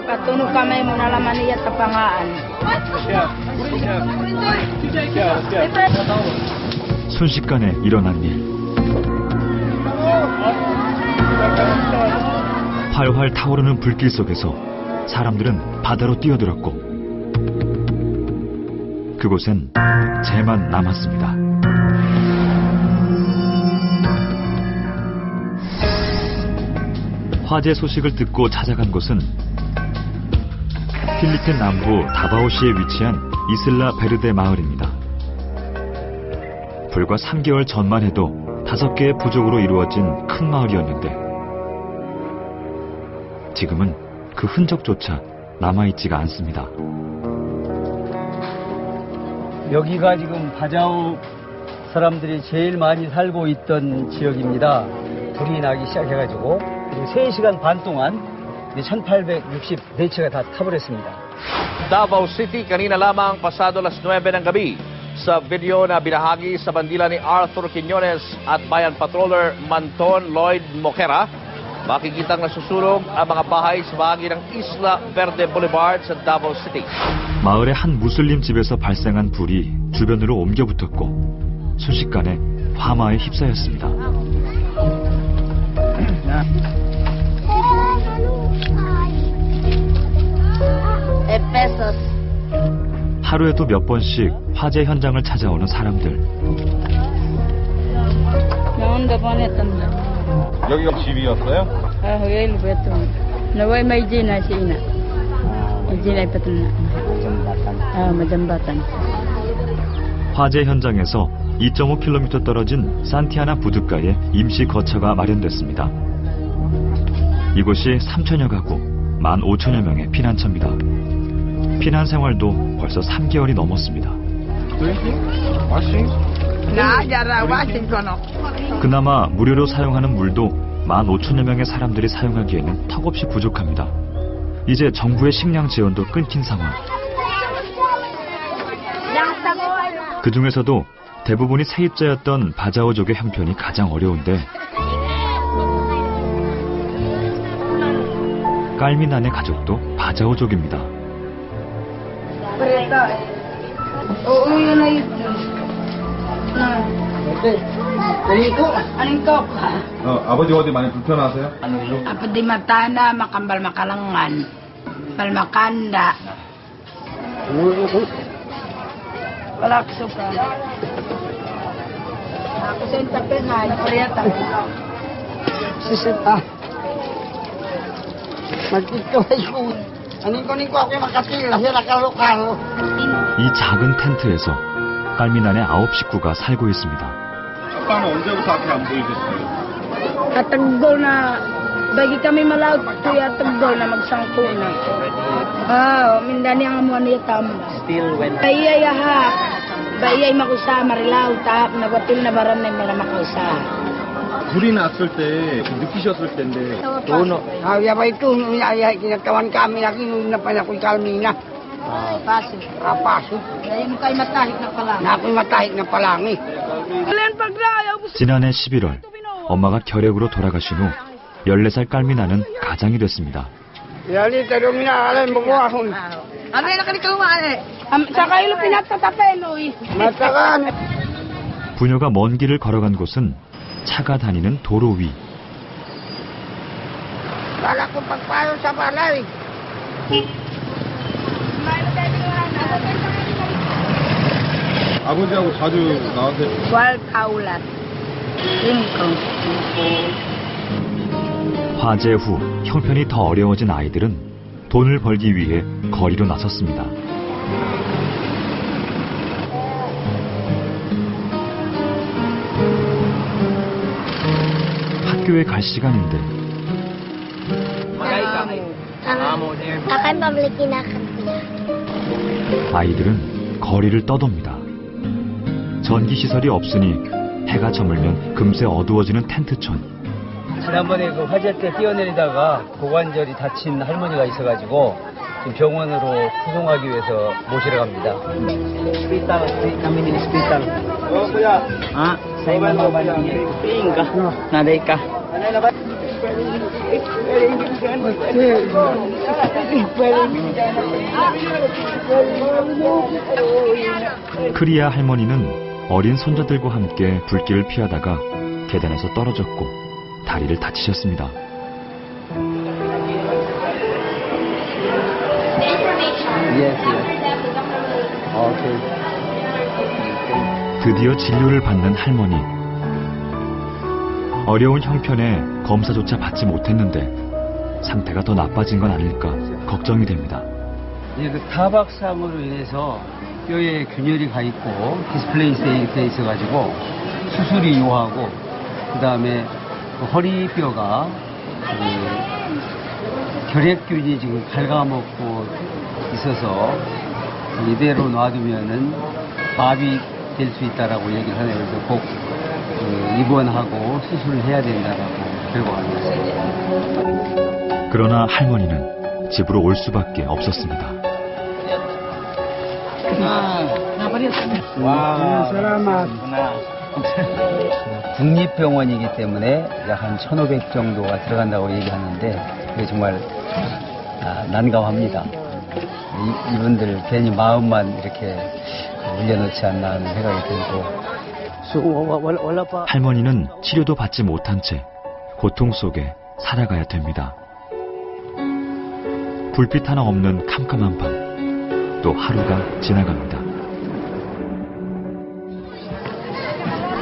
Katunog kami mo nalaman niya tapangaan. 순식간에 일어난 일. 활활 타오르는 불길 속에서 사람들은 바다로 뛰어들었고 그곳엔 재만 남았습니다. 화재 소식을 듣고 찾아간 곳은 필리핀 남부 다바오시에 위치한 이슬라 베르데 마을입니다. 불과 3개월 전만 해도 5개의 부족으로 이루어진 큰 마을이었는데 지금은 그 흔적조차 남아있지가 않습니다. 여기가 지금 바자오 사람들이 제일 많이 살고 있던 지역입니다. 불이 나기 시작해가지고 3시간 반 동안 1,860대치가 다 타버렸습니다. Davao City, kanina lamang pasado alas 9 ng gabi. Sa video na binahagi sa bandila ni Arthur Quiñones at Bayan Patroller Manton Lloyd Moquera, makikitang nasusunog ang mga bahay sa bahagi ng Isla Verde Boulevard sa Davao City. 마을의 한 무슬림 집에서 발생한 불이 주변으로 옮겨붙었고 순식간에 화마에 휩싸였습니다. 하루에도 몇 번씩 화재 현장을 찾아오는 사람들. 여기가 집이었어요? 화재 현장에서 2.5km 떨어진 산티아나 부둣가에 임시 거처가 마련됐습니다. 이곳이 3천여 가구, 15,000여 명의 피난처입니다. 피난 생활도 벌써 3개월이 넘었습니다. 그나마 무료로 사용하는 물도 15,000여 명의 사람들이 사용하기에는 턱없이 부족합니다. 이제 정부의 식량 지원도 끊긴 상황. 그 중에서도 대부분이 세입자였던 바자오족의 형편이 가장 어려운데 깔미난의 가족도 바자오족입니다. 아버지 어디 많이 불편하세요? Apa di mata na makambal makalangan, bal makanda. Palakso ka. Ako sa intapengan, pariyata. Sisita. Magkikaway. 이 작은 텐트에서 깔미난의 9 식구가 살고 있습니다. 아빠는 언제부터 앞에 안 보이셨어요? Katagol na, bagi kami malaut, kuya tagol na magsangko na. Mindani ang amuan niya tama. Bayay ha, bayay makusa, marilaw, tahap, nagwatil na baran na yung makusa. 불이 났을 때 느끼셨을 텐데. Tuno. Yabay ito, kinagtawan kami, nakinunan pa na ko'y kalmina. Paso. Paso. Yung kay matahik na palang. Ako'y matahik na palang eh. 지난해 11월, 엄마가 결핵으로 돌아가신 후 14살 깔미나는 가장이 됐습니다. Yali, tarong na, alam mo ko ahon. Ano yung nakalikalungan eh? Saka ilo pinatatapen, oy. Matakan. 부녀가 먼 길을 걸어간 곳은 차가 다니는 도로 위. Wala ko pagpayo sa balay. 아버지하고 자주 나한테. Wal kaulat. 화재 후 형편이 더 어려워진 아이들은 돈을 벌기 위해 거리로 나섰습니다. 학교에 갈 시간인데 아이들은 거리를 떠돕니다. 전기시설이 없으니 해가 저물면 금세 어두워지는 텐트촌. 지난번에 그 화재 때 뛰어내리다가 고관절이 다친 할머니가 있어가지고 지금 병원으로 후송하기 위해서 모시러 갑니다. kami din hospital. kuya. Sa imong naman ni Pinga. Naday ka. 크리아 할머니는 어린 손자들과 함께 불길을 피하다가 계단에서 떨어졌고 다리를 다치셨습니다. Yes, yes. Okay. 드디어 진료를 받는 할머니. 어려운 형편에 검사조차 받지 못했는데 상태가 더 나빠진 건 아닐까 걱정이 됩니다. 예, 그 타박상으로 인해서 뼈에 균열이 가 있고 디스플레이스 돼 있어가지고 수술이 요하고 그 다음에 허리뼈가 결핵균이 지금 갉아먹고 있어서 이대로 놔두면은 마비 될 수 있다라고 얘기를 하네요. 그래서 꼭 입원하고 수술을 해야 된다라고 결과가 나왔습니다. 그러나 할머니는 집으로 올 수밖에 없었습니다. 국립병원이기 때문에 약 한 1,500 정도가 들어간다고 얘기하는데 그게 정말 난감합니다. 이분들 괜히 마음만 이렇게 물려놓지 않나 하는 생각이 들고. 할머니는 치료도 받지 못한 채 고통 속에 살아가야 됩니다. 불빛 하나 없는 캄캄한 밤, 또 하루가 지나갑니다.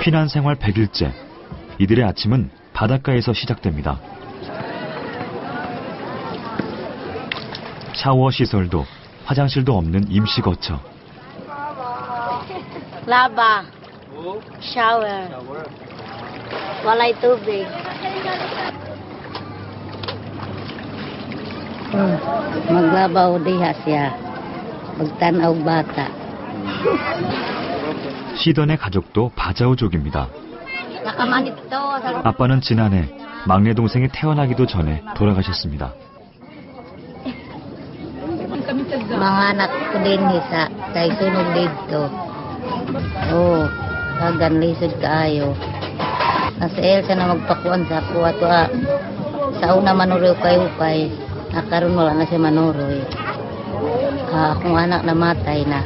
피난 생활 100일째, 이들의 아침은 바닷가에서 시작됩니다. 샤워 시설도 화장실도 없는 임시 거처. Laba. Shower. Walay tubig. Maglabaw diha siya. Magtanaw bata. 시던의 가족도 바자우족입니다. Nakamanit to. 아빠는 지난해 막내 동생이 태어나기도 전에 돌아가셨습니다. Mga anak ko din isa. Kay sunog dito. Oh, kagan lisod kaayo. Nasa Elsa na magpakuan sa ako ato sa una manuroy kay karon wala na siya manuroy. Akong anak namatay na.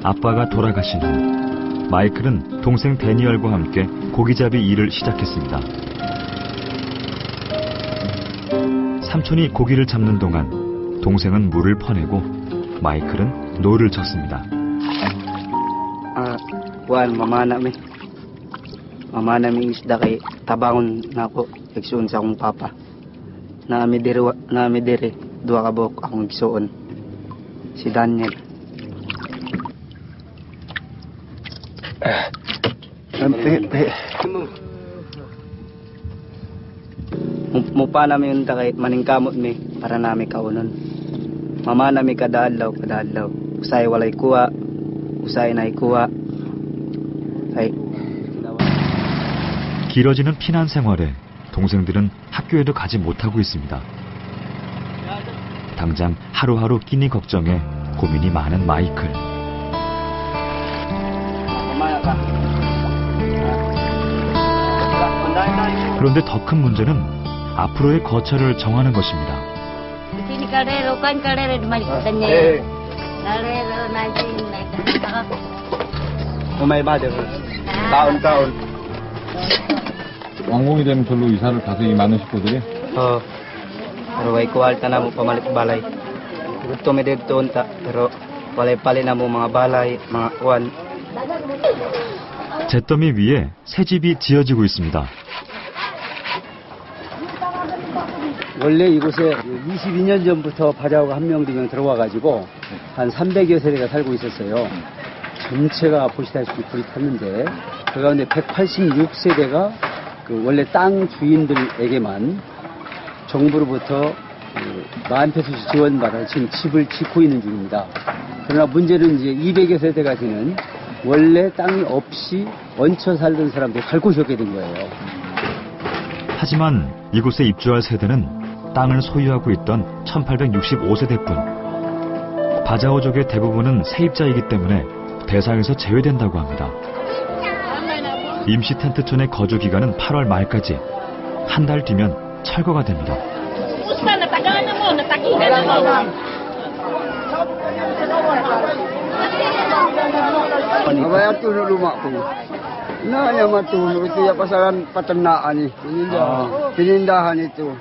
아빠가 돌아가신 후 마이클은 동생 데니얼과 함께 고기잡이 일을 시작했습니다. 삼촌이 고기를 잡는 동안 동생은 물을 퍼내고 마이클은 노를 쳤습니다. Kuan mama nami isda kay tabangon nako igsuon sa akong papa. Naami dire duha ka buok akong igsuon. Si Daniel. Mupa nami unta kay maningkamot mi para nami kaunon. Mama nami kadadlaw. Usay walay kuha, usay nay kuha. 길어지는 피난 생활에 동생들은 학교에도 가지 못하고 있습니다. 당장 하루하루 끼니 걱정에 고민이 많은 마이클. 그런데 더 큰 문제는 앞으로의 거처를 정하는 것입니다. Sini kalero kan kalero malitan niya. Kalero na sini. Umay ba daw? Taon. 완공이 되면 별로 이사를 가서 이 많은 식구들이 Pero way kuwalta na mo pamalit balay. Gusto mi dito unta pero walay pali na mo mga balay, mga kuwan. 잿더미 위에 새 집이 지어지고 있습니다. 원래 이곳에 22년 전부터 바자우가 한 명, 2명 들어와가지고 한 300여 세대가 살고 있었어요. 전체가 보시다시피 불이 탔는데 그 가운데 186세대가 그 원래 땅 주인들에게만 정부로부터 만페소시 지원받아 지금 집을 짓고 있는 중입니다. 그러나 문제는 이제 200여 세대가 되는 원래 땅이 없이 얹혀 살던 사람들이 갈 곳이 없게 된 거예요. 하지만 이곳에 입주할 세대는 땅을 소유하고 있던 1865세대뿐. 바자오족의 대부분은 세입자이기 때문에 대상에서 제외된다고 합니다. 임시 텐트촌의 거주 기간은 8월 말까지. 한 달 뒤면 철거가 됩니다. Abaya tuno rumah ko. Na naman tuno ito yung pasaran paternaan pinindahan ito.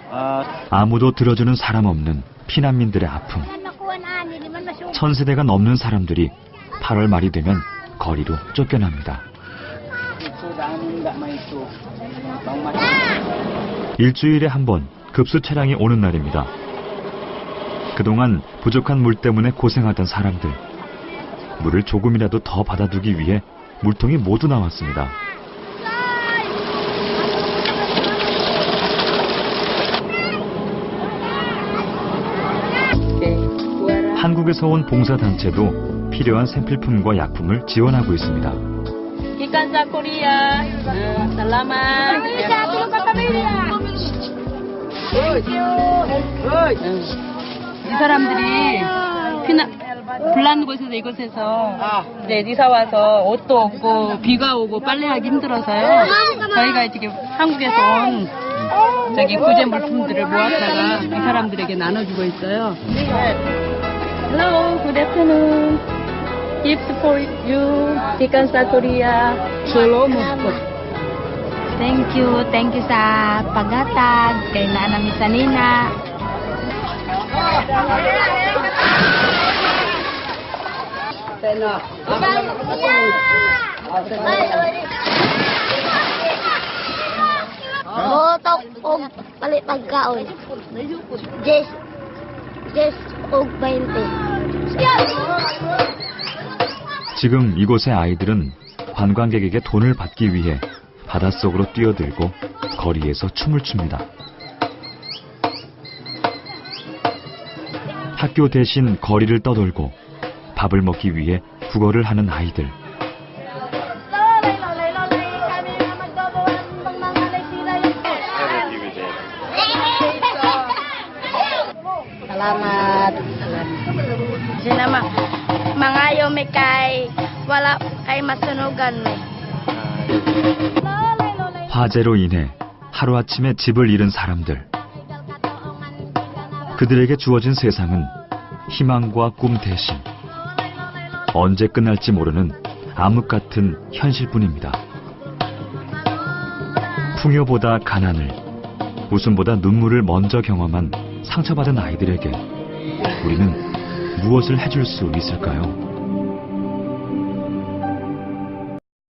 아무도 들어주는 사람 없는 피난민들의 아픔. 1000세대가 넘는 사람들이 8월 말이 되면 거리로 쫓겨납니다. 일주일에 한 번 급수 차량이 오는 날입니다. 그동안 부족한 물 때문에 고생하던 사람들. 물을 조금이라도 더 받아두기 위해 물통이 모두 나왔습니다. 한국에서 온 봉사단체도 필요한 생필품과 약품을 지원하고 있습니다. Ikansa Korea, salamat. 이 사람들이 불난 곳에서 이곳에서 이제 이사 와서 옷도 없고 비가 오고 빨래하기 힘들어서요. 저희가 이렇게 한국에서 온 저기 구제 물품들을 모았다가 이 사람들에게 나눠주고 있어요. Hello, good afternoon. Gift for you, Ikansa Korea. Shalom. Thank you sa paghatag kay Nana Misanina. Motok og palit pagkaon. Just og 20. 지금 이곳의 아이들은 관광객에게 돈을 받기 위해 바닷속으로 뛰어들고 거리에서 춤을 춥니다. 학교 대신 거리를 떠돌고 밥을 먹기 위해 구걸을 하는 아이들. Salamat. Sinama mangayo me kay wala kay masunugan me. 화재로 인해 하루아침에 집을 잃은 사람들. 그들에게 주어진 세상은 희망과 꿈 대신 언제 끝날지 모르는 암흑 같은 현실뿐입니다. 풍요보다 가난을, 웃음보다 눈물을 먼저 경험한 상처받은 아이들에게 우리는 무엇을 해줄 수 있을까요?